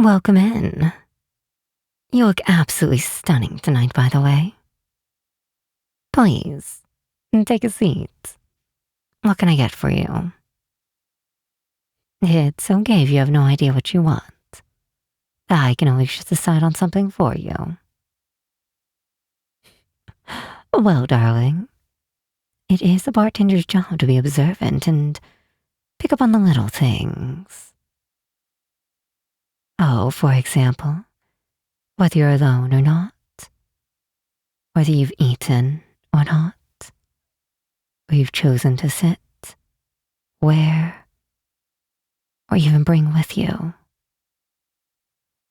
Welcome in. You look absolutely stunning tonight, by the way. Please, take a seat. What can I get for you? It's okay if you have no idea what you want. I can always just decide on something for you. Well, darling, it is a bartender's job to be observant and pick up on the little things. Oh, for example, whether you're alone or not, whether you've eaten or not, or you've chosen to sit, where, or even bring with you.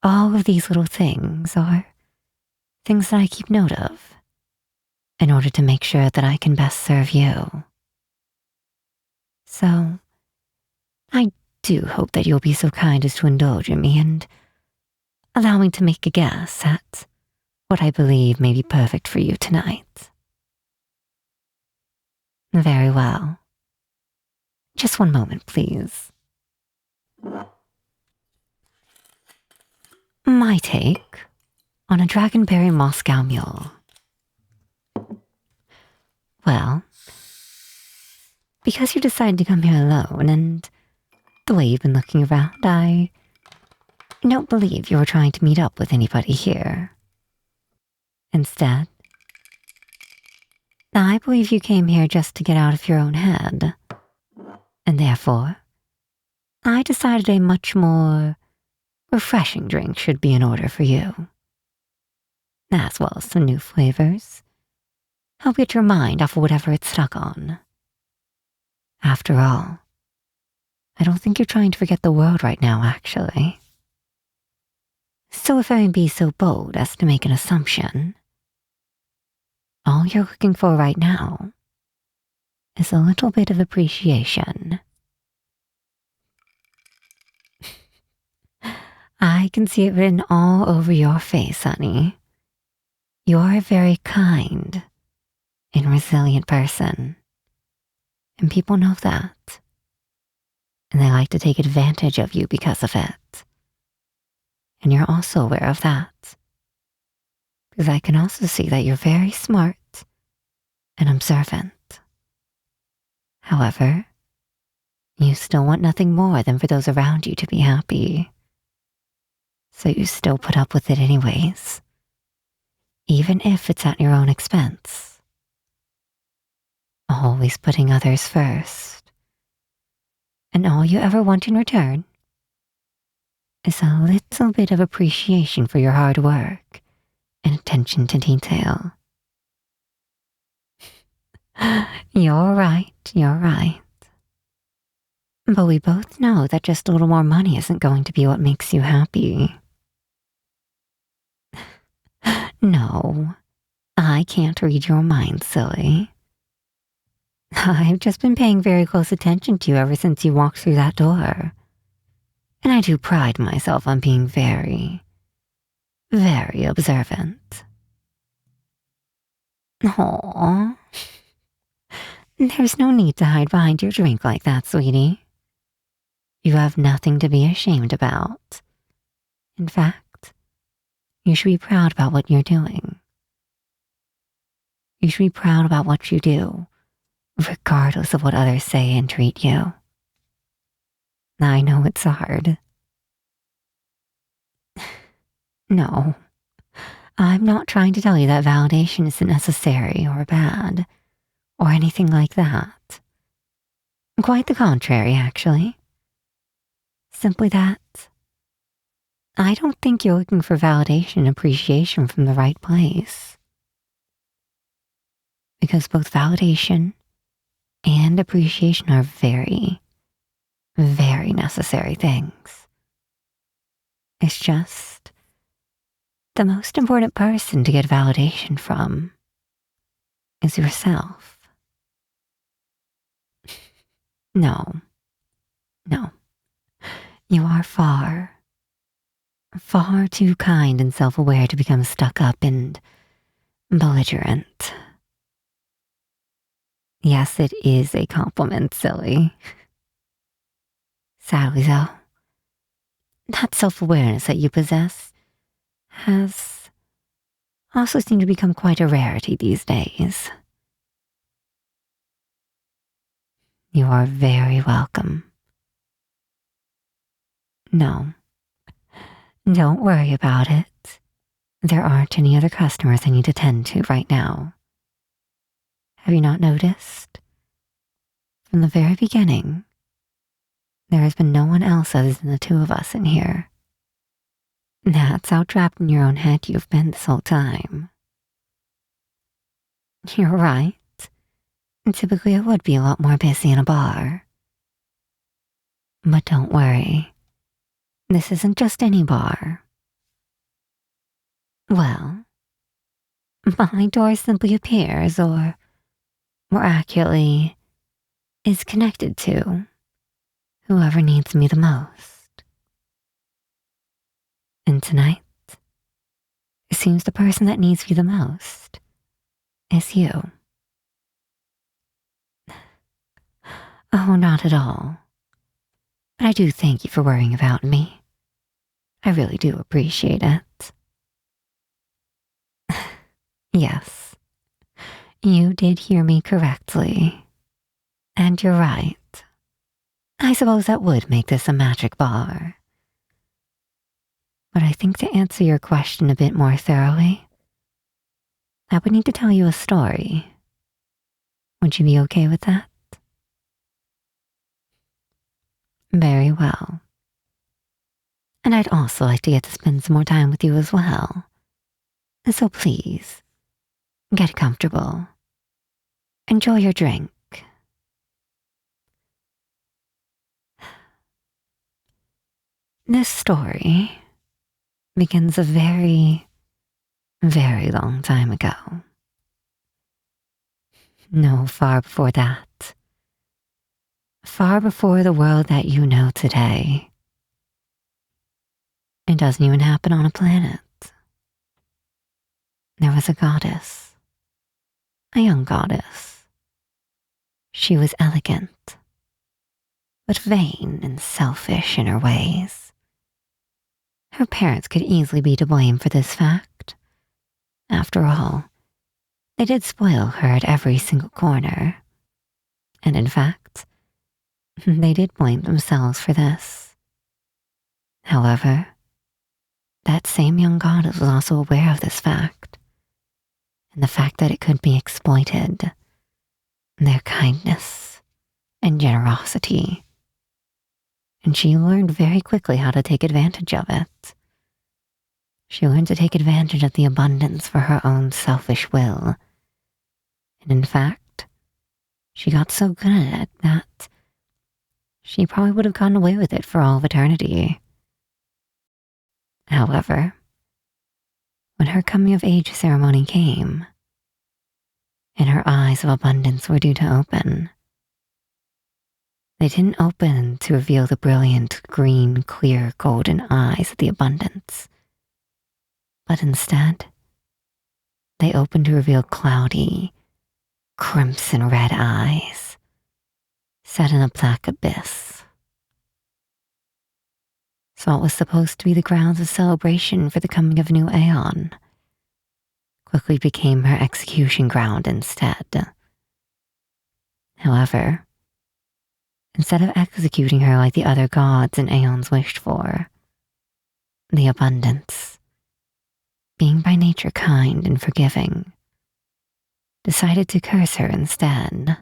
All of these little things are things that I keep note of in order to make sure that I can best serve you. So, I do hope that you'll be so kind as to indulge in me and allow me to make a guess at what I believe may be perfect for you tonight. Very well. Just one moment, please. My take on a Dragonberry Moscow Mule. Well, because you decided to come here alone and the way you've been looking around, I don't believe you were trying to meet up with anybody here. Instead, I believe you came here just to get out of your own head. And therefore, I decided a much more refreshing drink should be in order for you. As well as some new flavors. Help get your mind off of whatever it's stuck on. After all, I don't think you're trying to forget the world right now, actually. So if I may be so bold as to make an assumption, all you're looking for right now is a little bit of appreciation. I can see it written all over your face, honey. You're a very kind and resilient person, and people know that. And they like to take advantage of you because of it. And you're also aware of that. Because I can also see that you're very smart and observant. However, you still want nothing more than for those around you to be happy. So you still put up with it anyways, even if it's at your own expense. Always putting others first. And all you ever want in return is a little bit of appreciation for your hard work and attention to detail. You're right, you're right. But we both know that just a little more money isn't going to be what makes you happy. No, I can't read your mind, silly. I've just been paying very close attention to you ever since you walked through that door. And I do pride myself on being very, very observant. Aww. There's no need to hide behind your drink like that, sweetie. You have nothing to be ashamed about. In fact, you should be proud about what you're doing. You should be proud about what you do, regardless of what others say and treat you. I know it's hard. No, I'm not trying to tell you that validation isn't necessary or bad, or anything like that. Quite the contrary, actually. Simply that I don't think you're looking for validation and appreciation from the right place. Because both validation and appreciation are very, very necessary things. It's just the most important person to get validation from is yourself. No. You are far, far too kind and self-aware to become stuck up and belligerent. Yes, it is a compliment, silly. Sadly though, that self-awareness that you possess has also seemed to become quite a rarity these days. You are very welcome. No, don't worry about it. There aren't any other customers I need to tend to right now. Have you not noticed? From the very beginning, there has been no one else other than the two of us in here. That's how trapped in your own head you've been this whole time. You're right. Typically, I would be a lot more busy in a bar. But don't worry. This isn't just any bar. Well, my door simply appears, or more accurately, is connected to whoever needs me the most. And tonight, it seems the person that needs you the most is you. Oh, not at all. But I do thank you for worrying about me. I really do appreciate it. Yes, you did hear me correctly. And you're right. I suppose that would make this a magic bar. But I think to answer your question a bit more thoroughly, I would need to tell you a story. Would you be okay with that? Very well. And I'd also like to get to spend some more time with you as well. So please, get comfortable. Enjoy your drink. This story begins a very, very long time ago. No, far before that. Far before the world that you know today. It doesn't even happen on a planet. There was a goddess. A young goddess. She was elegant, but vain and selfish in her ways. Her parents could easily be to blame for this fact. After all, they did spoil her at every single corner. And in fact, they did blame themselves for this. However, that same young goddess was also aware of this fact, and the fact that it could be exploited, their kindness and generosity. And she learned very quickly how to take advantage of it. She learned to take advantage of the abundance for her own selfish will. And in fact, she got so good at it that she probably would have gotten away with it for all of eternity. However, when her coming of age ceremony came, and her eyes of abundance were due to open, they didn't open to reveal the brilliant, green, clear, golden eyes of the abundance, but instead, they opened to reveal cloudy, crimson red eyes, set in a black abyss. So what was supposed to be the grounds of celebration for the coming of a new aeon quickly became her execution ground instead. However, instead of executing her like the other gods and aeons wished for, the abundance, being by nature kind and forgiving, decided to curse her instead.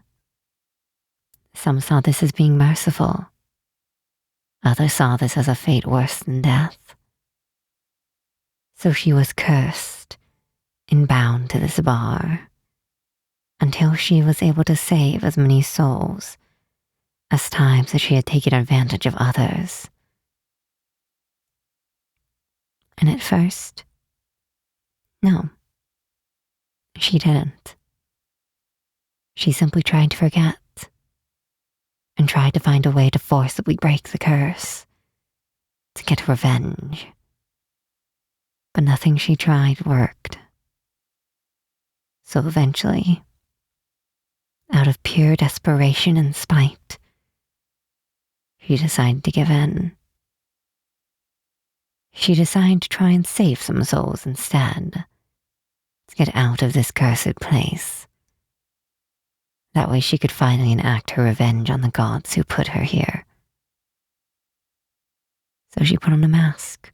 Some saw this as being merciful. Others saw this as a fate worse than death. So she was cursed and bound to this bar until she was able to save as many souls as times that she had taken advantage of others. And at first, no, she didn't. She simply tried to forget and tried to find a way to forcibly break the curse, to get revenge. But nothing she tried worked. So eventually, out of pure desperation and spite, she decided to give in. she decided to try and save some souls instead, to get out of this cursed place. That way she could finally enact her revenge on the gods who put her here. So she put on a mask,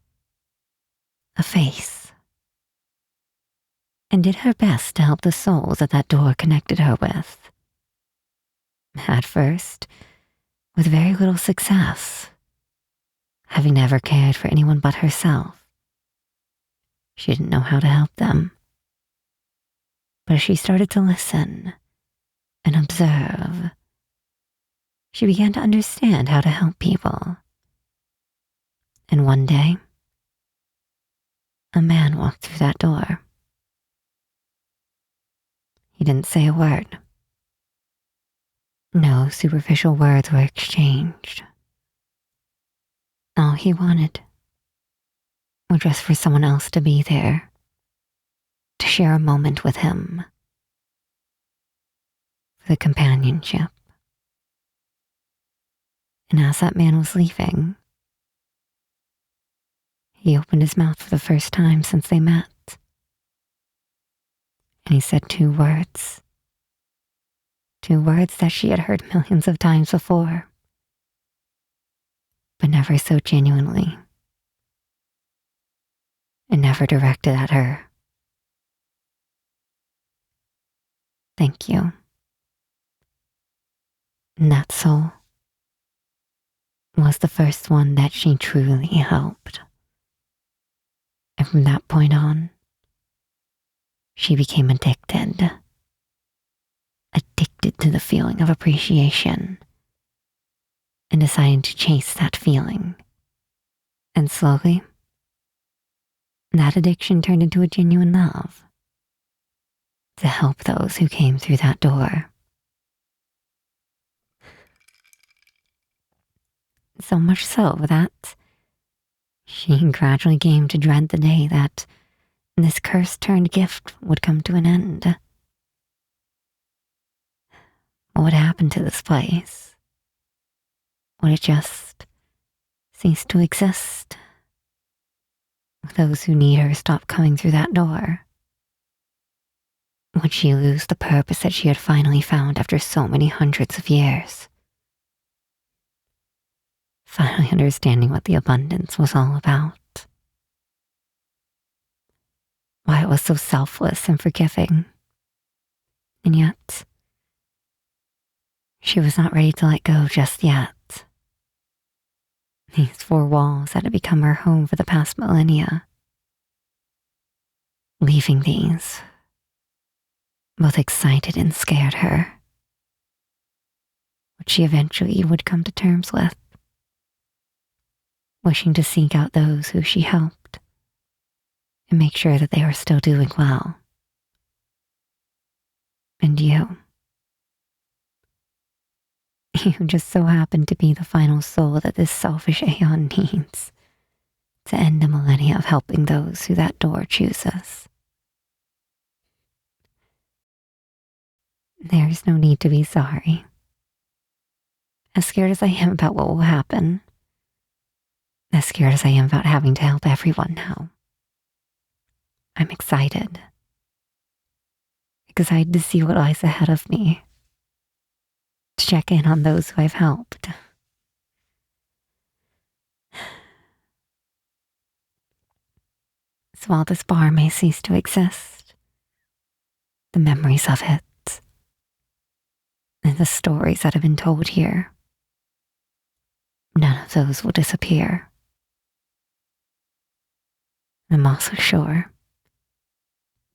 a face, and did her best to help the souls that door connected her with. At first, with very little success, having never cared for anyone but herself. She didn't know how to help them. But as she started to listen and observe, she began to understand how to help people. And one day, a man walked through that door. He didn't say a word. No superficial words were exchanged. All he wanted was just for someone else to be there, to share a moment with him, for the companionship. And as that man was leaving, he opened his mouth for the first time since they met. And he said two words that she had heard millions of times before, but never so genuinely, and never directed at her. Thank you. And that soul was the first one that she truly helped. And from that point on, she became addicted to the feeling of appreciation, and decided to chase that feeling. And slowly, that addiction turned into a genuine love to help those who came through that door. So much so that she gradually came to dread the day that this curse-turned gift would come to an end. What would happen to this place? Would it just cease to exist? Would those who need her stop coming through that door? Would she lose the purpose that she had finally found after so many hundreds of years? Finally understanding what the abundance was all about. Why it was so selfless and forgiving. And yet, she was not ready to let go just yet. These four walls that had become her home for the past millennia. Leaving these both excited and scared her, which she eventually would come to terms with, wishing to seek out those who she helped and make sure that they were still doing well. And you just so happen to be the final soul that this selfish Aeon needs to end the millennia of helping those who that door chooses. There's no need to be sorry. As scared as I am about what will happen, as scared as I am about having to help everyone now, I'm excited to see what lies ahead of me, to check in on those who I've helped. So while this bar may cease to exist, the memories of it and the stories that have been told here, none of those will disappear. I'm also sure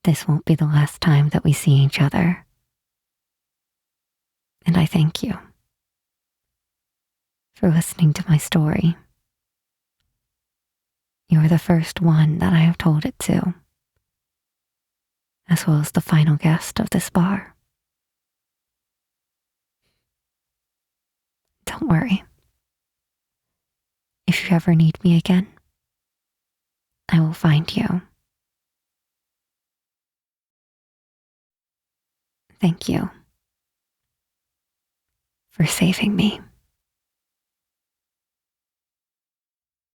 this won't be the last time that we see each other. And I thank you for listening to my story. You are the first one that I have told it to, as well as the final guest of this bar. Don't worry. If you ever need me again, I will find you. Thank you for saving me.